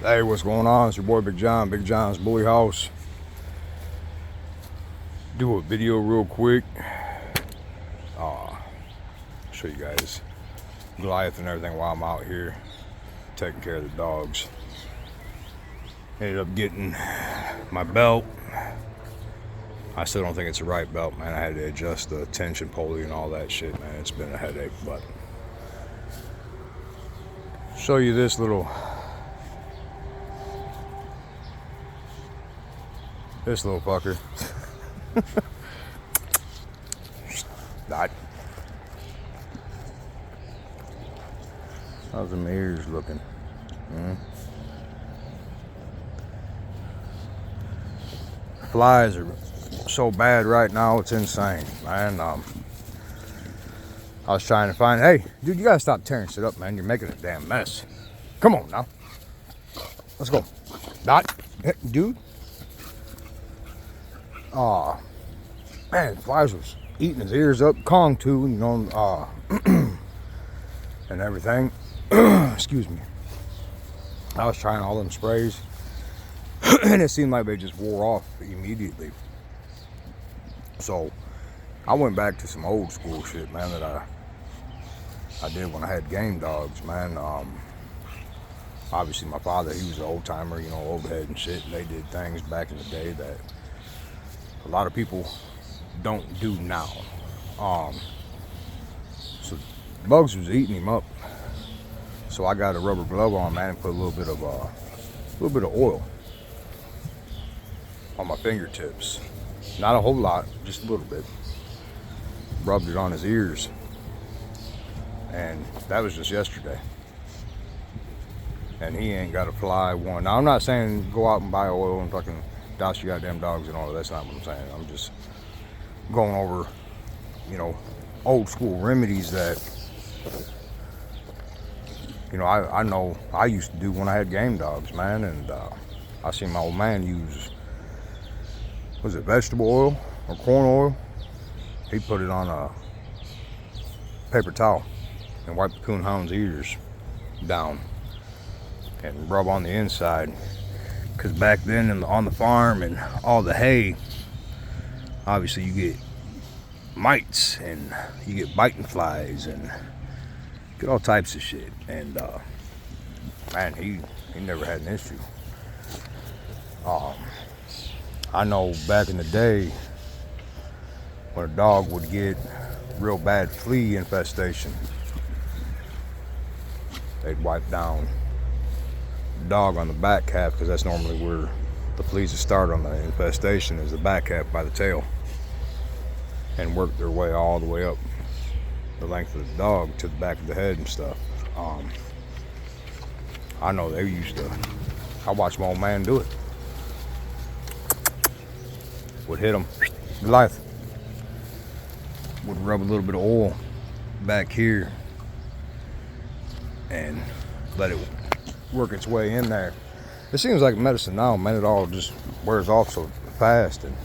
Hey, what's going on? It's your boy Big John, Big John's Bully House. Do a video real quick. Show you guys Goliath and everything while I'm out here taking care of the dogs. Ended up getting my belt. I still don't think it's the right belt, man. I had to adjust the tension pulley and all that shit, man. It's been a headache, but show you this little fucker. Died. How's them ears looking? Flies are so bad right now, it's insane, man. I was trying to find, hey, dude, you gotta stop tearing shit up, man. You're making a damn mess. Come on now. Let's go. Dot, dude. Oh, man, flies was eating his ears up. Kong too, you know, and everything. Excuse me. I was trying all them sprays, and it seemed like they just wore off immediately. So I went back to some old school shit, man, that I did when I had game dogs, man. Obviously my father, he was an old timer, you know, old head and shit, and they did things back in the day that a lot of people don't do now. So bugs was eating him up. So I got a rubber glove on, man, and put a little bit of oil on my fingertips. Not a whole lot, just a little bit. Rubbed it on his ears. And that was just yesterday. And he ain't got a fly one. Now I'm not saying go out and buy oil and fucking douse your goddamn dogs and all that. That's not what I'm saying. I'm just going over, you know, old school remedies that, you know, I know I used to do when I had game dogs, man. And I seen my old man use, was it vegetable oil or corn oil? He put it on a paper towel and wipe the coonhound's ears down and rub on the inside. Because back then on the farm and all the hay, obviously you get mites and you get biting flies and get all types of shit. And man, he never had an issue. I know back in the day when a dog would get real bad flea infestation, they'd wipe down the dog on the back half, because that's normally where the fleas will start on the infestation, is the back half by the tail, and work their way all the way up the length of the dog to the back of the head and stuff. I know they used to, I watched my old man do it. Would hit him, Goliath. Would rub a little bit of oil back here and let it work its way in there. It seems like medicine now, man. It all just wears off so fast, and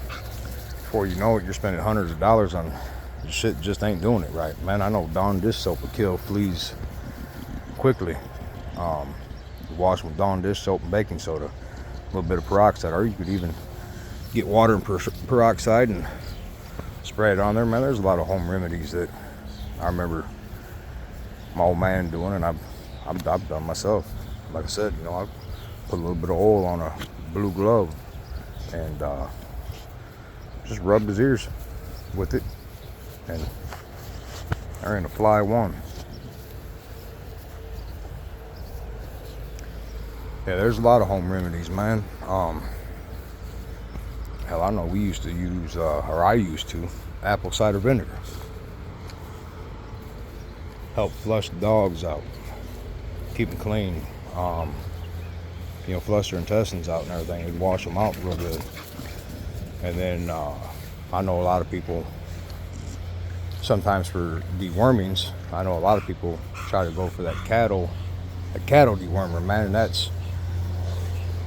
before you know it, you're spending hundreds of dollars on shit, just ain't doing it right, man. I know Dawn dish soap will kill fleas quickly. Wash with Dawn dish soap and baking soda, a little bit of peroxide, or you could even get water and peroxide and spray it on there, man. There's a lot of home remedies that I remember my old man doing, and I've done myself. Like I said, you know, I put a little bit of oil on a blue glove and just rubbed his ears with it, and there ain't a fly one. Yeah, there's a lot of home remedies, man. Hell, I know we used to use, or I used to, apple cider vinegar. Help flush the dogs out, keep them clean. You know, flush their intestines out and everything. We'd wash them out real good. And then I know a lot of people, sometimes for dewormings, I know a lot of people try to go for that cattle dewormer, man. And that's,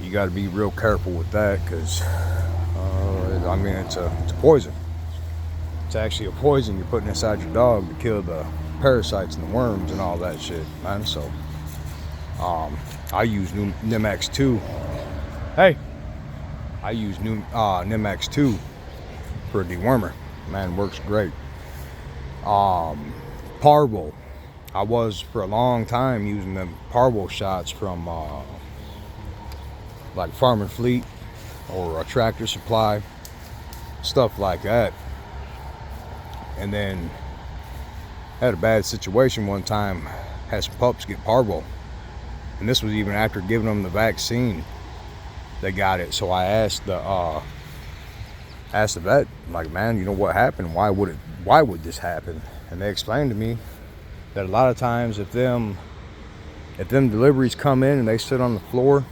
you got to be real careful with that, because I mean, it's a poison. It's actually a poison you're putting inside your dog to kill the parasites and the worms and all that shit, man. So I use Nimex 2. Hey, I use Nimex 2 for a dewormer. Man, works great. Parvo. I was for a long time using them parvo shots from like Farm and Fleet or a Tractor Supply, stuff like that. And then had a bad situation one time. Had some pups get parvo, and this was even after giving them the vaccine. They got it, so I asked the vet, like, man, you know what happened? Why would this happen? And they explained to me that a lot of times if them deliveries come in and they sit on the floor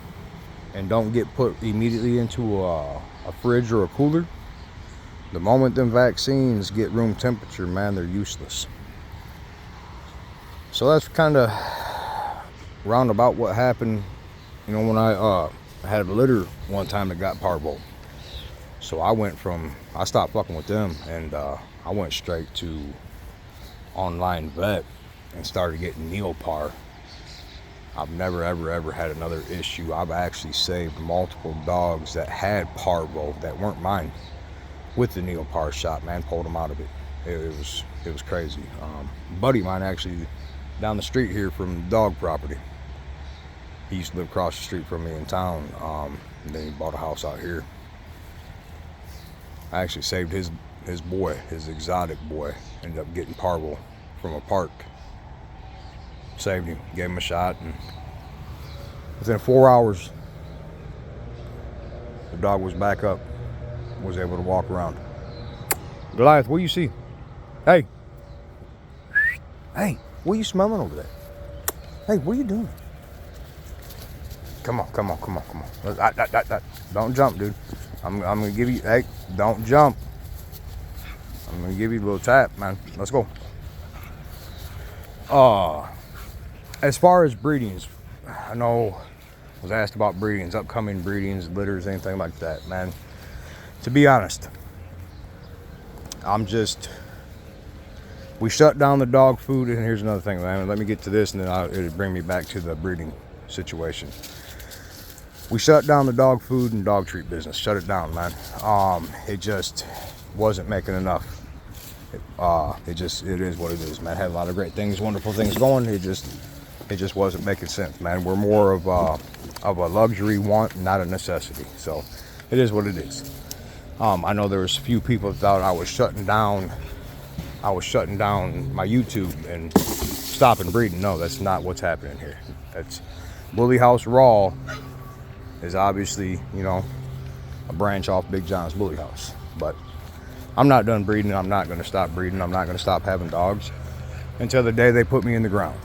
and don't get put immediately into a fridge or a cooler, the moment them vaccines get room temperature, man, they're useless. So that's kind of roundabout what happened, you know, when I had a litter one time that got parvo. So I stopped fucking with them, and I went straight to online vet and started getting Neopar. I've never ever had another issue. I've actually saved multiple dogs that had parvo that weren't mine with the Neopar shot, man. Pulled them out of it. It was crazy. Buddy of mine actually down the street here from the dog property. He used to live across the street from me in town, and then he bought a house out here. I actually saved his boy, his exotic boy. Ended up getting parvo from a park. Saved him, gave him a shot, and within 4 hours, the dog was back up, was able to walk around. Goliath, what do you see? Hey, what are you smelling over there? Hey, what are you doing? Come on. Don't jump, dude. I'm gonna give you, hey, don't jump. I'm gonna give you a little tap, man. Let's go. As far as breedings, I know I was asked about breedings, upcoming breedings, litters, anything like that, man. To be honest, we shut down the dog food, and here's another thing, man. Let me get to this, and then it'll bring me back to the breeding situation. We shut down the dog food and dog treat business. Shut it down, man. It just wasn't making enough. It is what it is, man. Had a lot of great things, wonderful things going. It just wasn't making sense, man. We're more of a luxury want, not a necessity. So it is what it is. I know there was a few people that thought I was shutting down my YouTube and stopping breeding. No, that's not what's happening here. That's Bully House Raw is obviously, you know, a branch off Big John's Bully House. But I'm not done breeding. I'm not going to stop breeding. I'm not going to stop having dogs until the day they put me in the ground.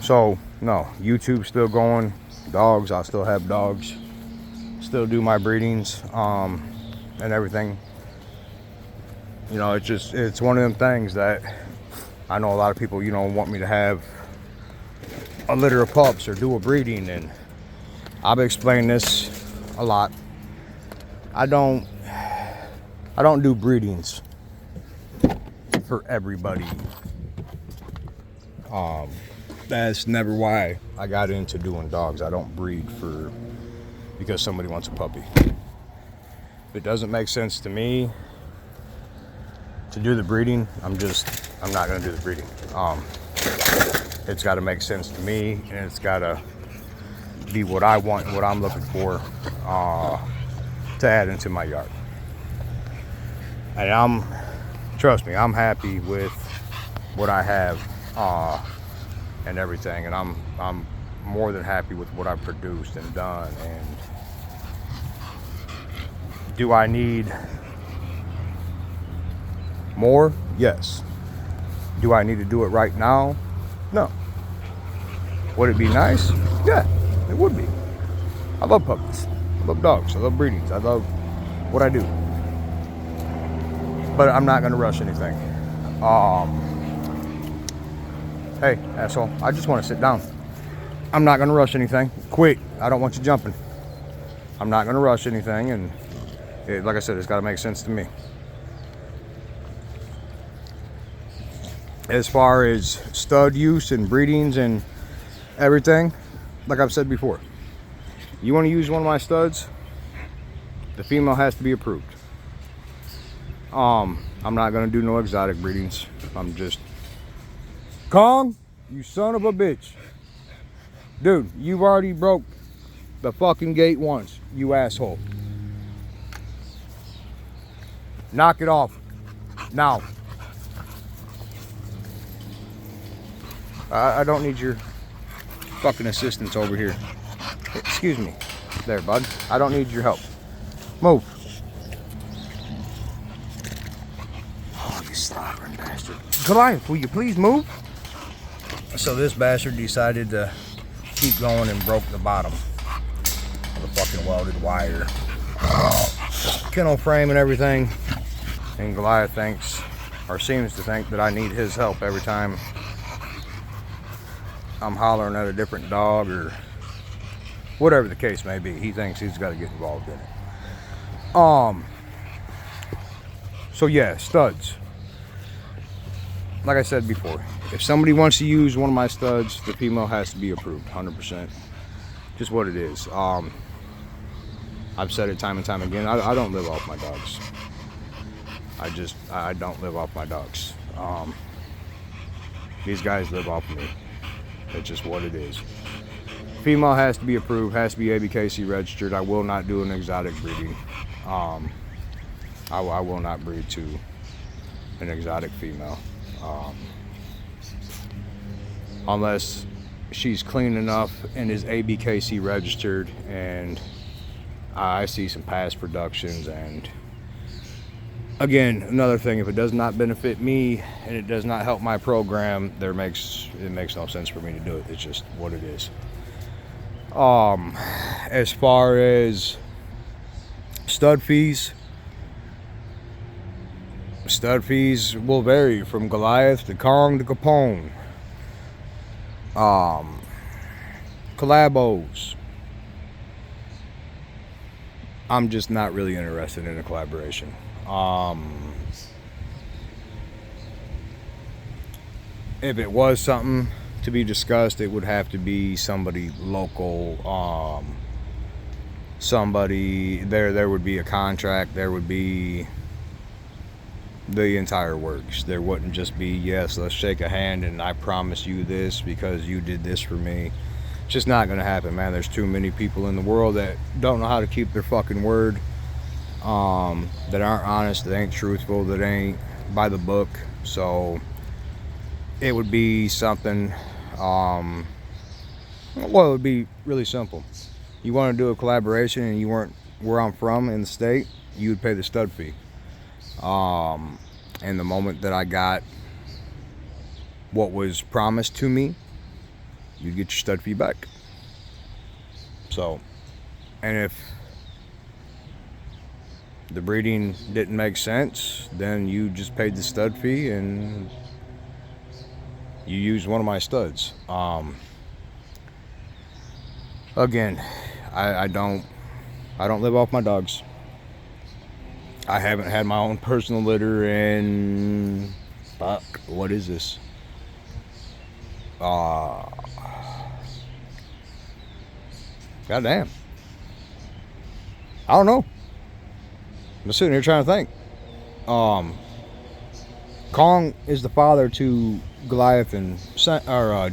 So, no, YouTube's still going. Dogs, I'll still have dogs. Still do my breedings and everything. You know, it's one of them things that I know a lot of people, you know, want me to have a litter of pups or do a breeding, and I've explained this a lot. I don't do breedings for everybody. That's never why I got into doing dogs. I don't breed because somebody wants a puppy. If it doesn't make sense to me to do the breeding, I'm not gonna do the breeding. It's got to make sense to me, and it's got to be what I want and what I'm looking for to add into my yard. And trust me, I'm happy with what I have and everything, and I'm more than happy with what I've produced and done. And do I need more? Yes. Do I need to do it right now? No. Would it be nice? Yeah, it would be. I love puppies. I love dogs. I love breedings. I love what I do. But I'm not going to rush anything. Hey, asshole, I just want to sit down. I'm not going to rush anything. Quit. I don't want you jumping. I'm not going to rush anything, and like I said, it's got to make sense to me. As far as stud use and breedings and everything, like I've said before, you want to use one of my studs, the female has to be approved. I'm not gonna do no exotic breedings. I'm just Kong, you son of a bitch. Dude, you've already broke the fucking gate once, you asshole. Knock it off. Now. I don't need your fucking assistance over here. Excuse me. There, bud. I don't need your help. Move. Oh, you slobbering bastard. Goliath, will you please move? So this bastard decided to keep going and broke the bottom of the fucking welded wire. Kennel frame and everything. And Goliath thinks, or seems to think, that I need his help every time I'm hollering at a different dog or whatever the case may be. He thinks he's got to get involved in it. So yeah, studs. Like I said before, if somebody wants to use one of my studs, the female has to be approved, 100%. Just what it is. I've said it time and time again. I don't live off my dogs. I don't live off my dogs. These guys live off me. That's just what it is. Female has to be approved, has to be ABKC registered. I will not do an exotic breeding. I will not breed to an exotic female. Unless she's clean enough and is ABKC registered and I see some past productions. And again, another thing, if it does not benefit me and it does not help my program, it makes no sense for me to do it. It's just what it is. As far as stud fees will vary from Goliath to Kong to Capone. Collabos. I'm just not really interested in a collaboration. If it was something to be discussed, it would have to be somebody local. Somebody there would be a contract. There would be the entire works. There wouldn't just be, yes, let's shake a hand and I promise you this because you did this for me. It's just not gonna happen, man. There's too many people in the world that don't know how to keep their fucking word, that aren't honest, that ain't truthful, that ain't by the book. So it would be something, well, it would be really simple. You want to do a collaboration and you weren't where I'm from in the state, you would pay the stud fee. And the moment that I got what was promised to me, you'd get your stud fee back. So, and if the breeding didn't make sense, then you just paid the stud fee and you used one of my studs. Again, I don't live off my dogs. I haven't had my own personal litter in, fuck, what is this? Goddamn. I don't know. I'm sitting here trying to think. Kong is the father to Goliath and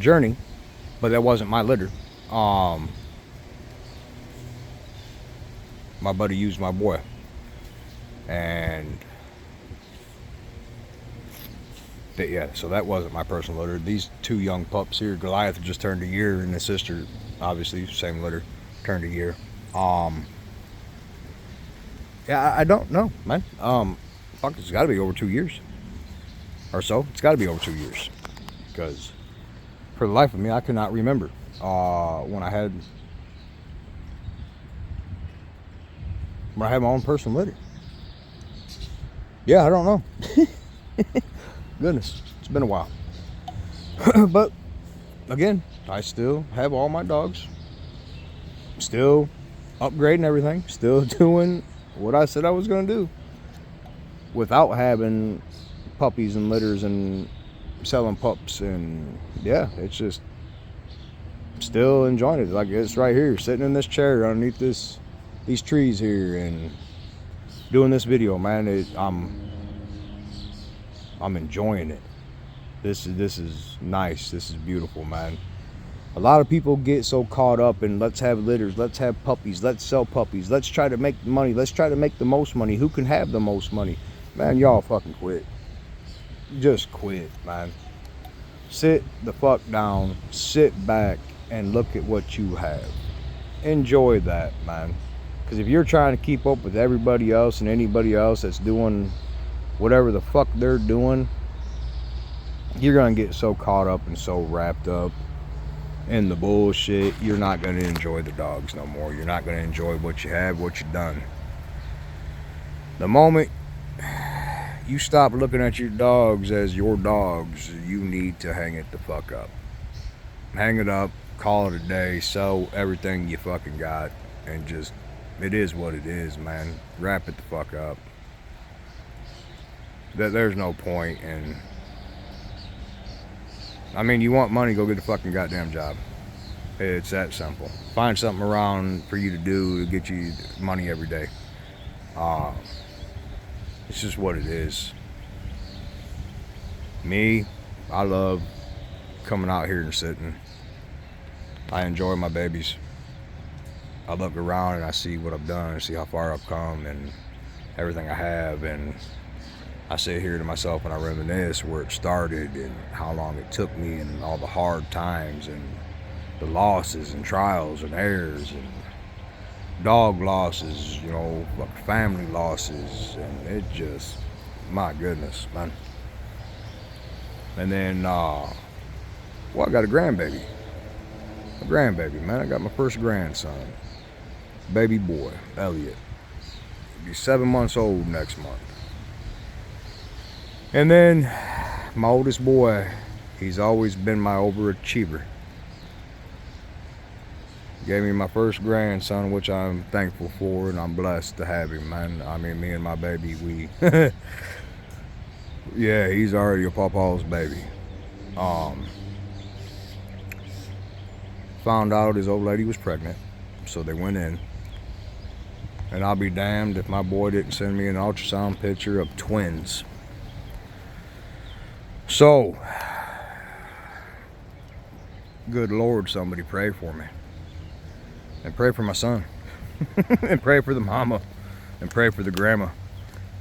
Journey, but that wasn't my litter. My buddy used my boy. And yeah, so that wasn't my personal litter. These two young pups here, Goliath just turned a year, and his sister, obviously same litter, turned a year. Yeah, I don't know, man. Fuck, it's got to be over 2 years or so. It's got to be over 2 years, because for the life of me, I cannot remember when I had my own personal litter. Yeah, I don't know. Goodness, it's been a while. But again, I still have all my dogs. Still upgrading everything. Still doing what I said I was going to do. Without having puppies and litters and selling pups. And yeah, it's still enjoying it. Like, it's right here, sitting in this chair underneath these trees here and doing this video, man. I'm enjoying it. This is nice. This is beautiful, man. A lot of people get so caught up in let's have litters, let's have puppies, let's sell puppies, let's try to make money, let's try to make the most money. Who can have the most money? Man, y'all fucking quit. Just quit, man. Sit the fuck down, sit back, and look at what you have. Enjoy that, man. Because if you're trying to keep up with everybody else and anybody else that's doing whatever the fuck they're doing, you're gonna get so caught up and so wrapped up in the bullshit, you're not going to enjoy the dogs no more. You're not going to enjoy what you have, what you've done. The moment you stop looking at your dogs as your dogs, you need to hang it the fuck up. Hang it up, call it a day, sell everything you fucking got, and just, it is what it is, man. Wrap it the fuck up. There's no point in, I mean, you want money, go get a fucking goddamn job. It's that simple. Find something around for you to do to get you money every day. It's just what it is. Me, I love coming out here and sitting. I enjoy my babies. I look around and I see what I've done, see how far I've come and everything I have, and I sit here to myself and I reminisce where it started and how long it took me and all the hard times and the losses and trials and errors and dog losses, you know, family losses, and it just, my goodness, man. And then, well, I got a grandbaby. Man. I got my first grandson, baby boy, Elliot. He'll be 7 months old next month. And then my oldest boy, he's always been my overachiever. Gave me my first grandson, which I'm thankful for, and I'm blessed to have him, man. I mean, me and my baby, we, yeah, he's already a pawpaw's baby. Found out his old lady was pregnant, so they went in. And I'll be damned if my boy didn't send me an ultrasound picture of twins. So, good Lord, somebody pray for me. And pray for my son. And pray for the mama. And pray for the grandma.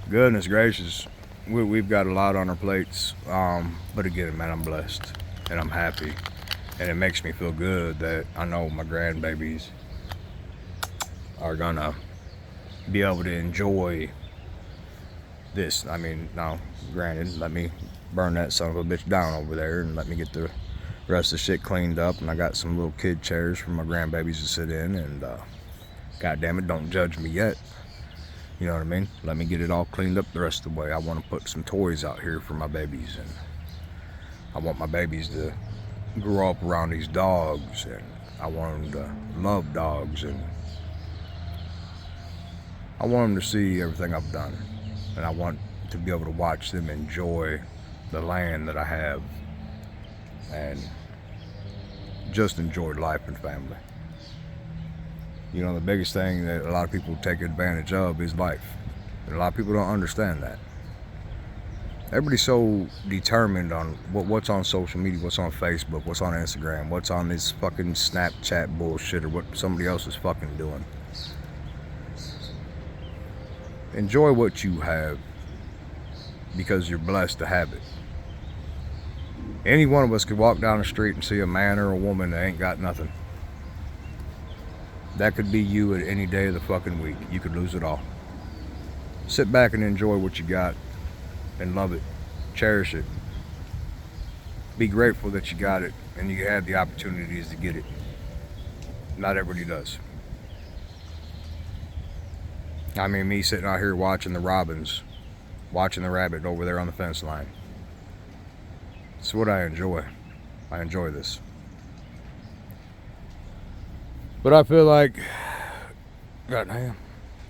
Goodness gracious. We've got a lot on our plates. But again, man, I'm blessed. And I'm happy. And it makes me feel good that I know my grandbabies are gonna be able to enjoy this. I mean, now, granted, let me burn that son of a bitch down over there and let me get the rest of the shit cleaned up. And I got some little kid chairs for my grandbabies to sit in, and god damn it, don't judge me yet. You know what I mean? Let me get it all cleaned up the rest of the way. I want to put some toys out here for my babies, and I want my babies to grow up around these dogs, and I want them to love dogs, and I want them to see everything I've done, and I want to be able to watch them enjoy the land that I have and just enjoy life and family. You know, the biggest thing that a lot of people take advantage of is life, and a lot of people don't understand that. Everybody's so determined on what's on social media, what's on Facebook, what's on Instagram, what's on this fucking Snapchat bullshit, or what somebody else is fucking doing. Enjoy what you have, because you're blessed to have it. Any one of us could walk down the street and see a man or a woman that ain't got nothing. That could be you at any day of the fucking week. You could lose it all. Sit back and enjoy what you got and love it. Cherish it. Be grateful that you got it and you had the opportunities to get it. Not everybody does. I mean, me sitting out here watching the robins, watching the rabbit over there on the fence line. It's what I enjoy. I enjoy this. But I feel like, god damn,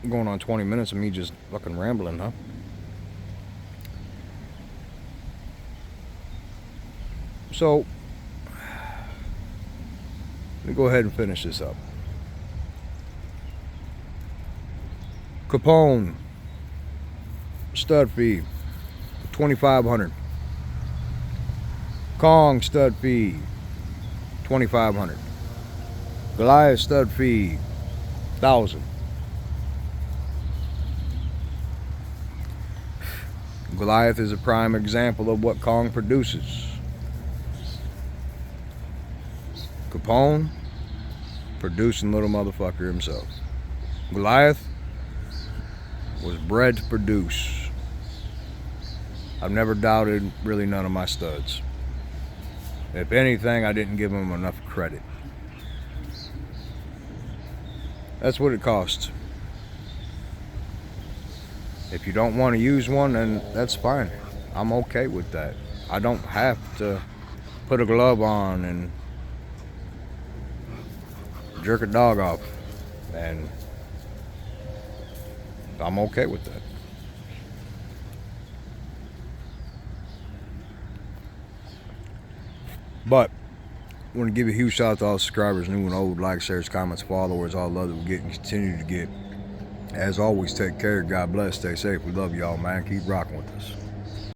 I'm going on 20 minutes of me just fucking rambling, huh? So, Let me go ahead and finish this up. Capone stud feed, 2,500. Kong stud feed, 2,500. Goliath stud feed, 1,000. Goliath is a prime example of what Kong produces. Capone, producing little motherfucker himself. Goliath was bred to produce. I've never doubted really none of my studs. If anything, I didn't give them enough credit. That's what it costs. If you don't want to use one, then that's fine. I'm okay with that. I don't have to put a glove on and jerk a dog off, and I'm okay with that. But I want to give a huge shout out to all subscribers, new and old, likes, shares, comments, followers, all love that we get and continue to get. As always, take care. God bless. Stay safe. We love y'all, man. Keep rocking with us.